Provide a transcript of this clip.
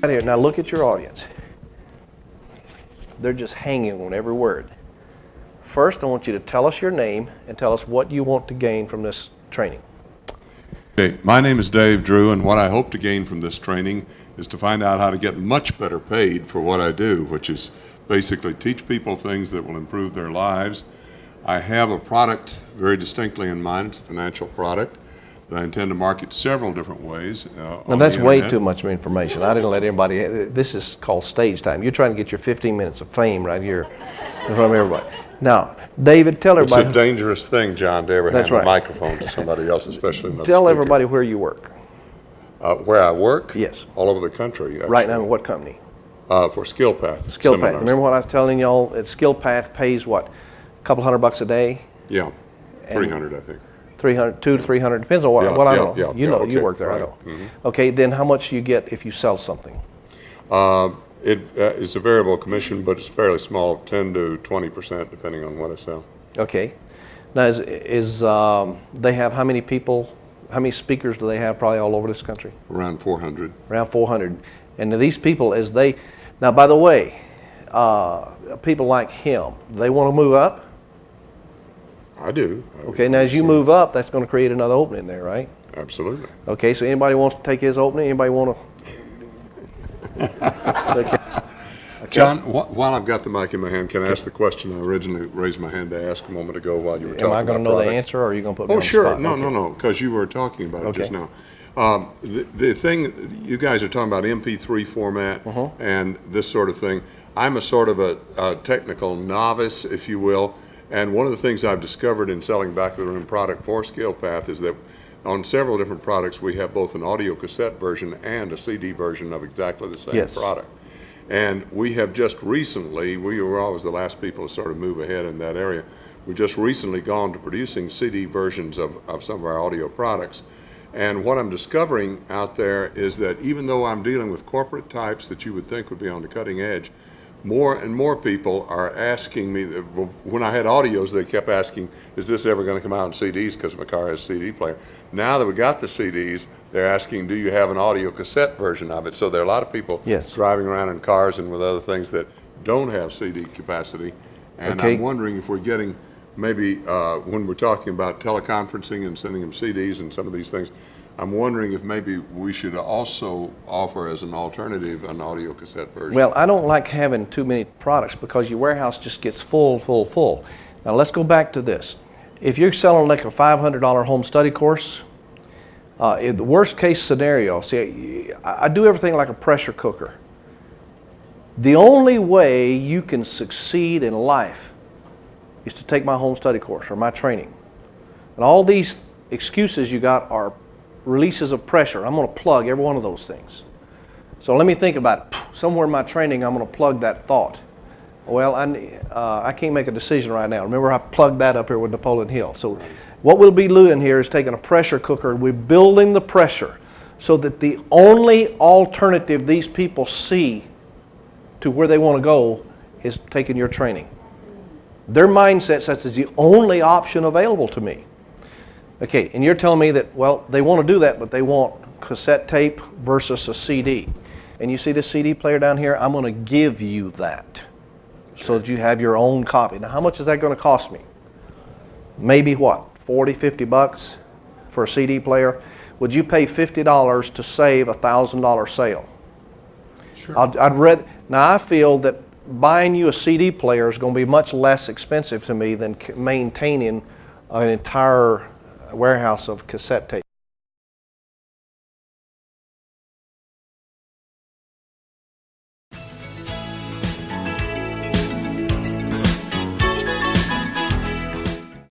Right here, now look at your audience. They're just hanging on every word. First, I want you to tell us your name and tell us what you want to gain from this training. Okay, my name is Dave Drew, and what I hope to gain from this training is to find out how to get much better paid for what I do, which is basically teach people things that will improve their lives. I have a product very distinctly in mind. It's a financial product that I intend to market several different ways. Now that's way too much information. I didn't let anybody, this is called stage time. You're trying to get your 15 minutes of fame right here in front of everybody. Now, David, tell everybody. It's a dangerous thing, John, to ever hand a microphone to somebody else, especially another Tell speaker. everybody where you work. Where I work? Yes. All over the country, actually. Right now, what company? For SkillPath. SkillPath. Remember what I was telling y'all? That SkillPath pays what? A couple $100 a day? Yeah, 300, I think. 300, 200 to 300, depends on what, I don't know. You know, okay, you work there, right. I know. Okay, then how much do you get if you sell something? It's a variable commission, but it's fairly small, 10 to 20%, depending on what I sell. Okay. Now, they have how many people, how many speakers do they have probably all over this country? Around 400. Around 400. And these people, now by the way, people like him, they want to move up? I do. Okay, now as you move up, that's going to create another opening there, right? Absolutely. Okay, so anybody wants to take his opening? Anybody want to? Okay. John, while I've got the mic in my hand, can I ask the question I originally raised my hand to ask a moment ago while you were talking about Am I going to know the answer, or are you going to put me on the sure. spot? No, because you were talking about it just now. The thing, you guys are talking about MP3 format and this sort of thing. I'm a sort of a technical novice, if you will, and one of the things I've discovered in selling back of the room product for SkillPath is that on several different products we have both an audio cassette version and a CD version of exactly the same product. And we have just recently, we were always the last people to sort of move ahead in that area, we've just recently gone to producing CD versions of some of our audio products. And what I'm discovering out there is that even though I'm dealing with corporate types that you would think would be on the cutting edge, more and more people are asking me, when I had audios, they kept asking, is this ever going to come out in CDs, because my car has a CD player. Now that we got the CDs, they're asking, do you have an audio cassette version of it? So there are a lot of people driving around in cars and with other things that don't have CD capacity. And I'm wondering if we're getting, maybe when we're talking about teleconferencing and sending them CDs and some of these things, I'm wondering if maybe we should also offer as an alternative an audio cassette version. Well, I don't like having too many products because your warehouse just gets full. Now let's go back to this. If you're selling like a $500 home study course, in the worst case scenario, see, I do everything like a pressure cooker. The only way you can succeed in life is to take my home study course or my training. And all these excuses you got are releases of pressure. I'm going to plug every one of those things. So let me think about it. Somewhere in my training, I'm going to plug that thought. Well, I can't make a decision right now. Remember, I plugged that up here with Napoleon Hill. So what we'll be doing here is taking a pressure cooker, we're building the pressure so that the only alternative these people see to where they want to go is taking your training. Their mindset says it's the only option available to me. Okay, and you're telling me that, well, they want to do that, but they want cassette tape versus a CD. And you see this CD player down here? I'm going to give you that so that you have your own copy. Now, how much is that going to cost me? Maybe what, 40, 50 bucks for a CD player? Would you pay $50 to save a $1,000 sale? Sure. Now, I feel that buying you a CD player is going to be much less expensive to me than maintaining an entire warehouse of cassette tape.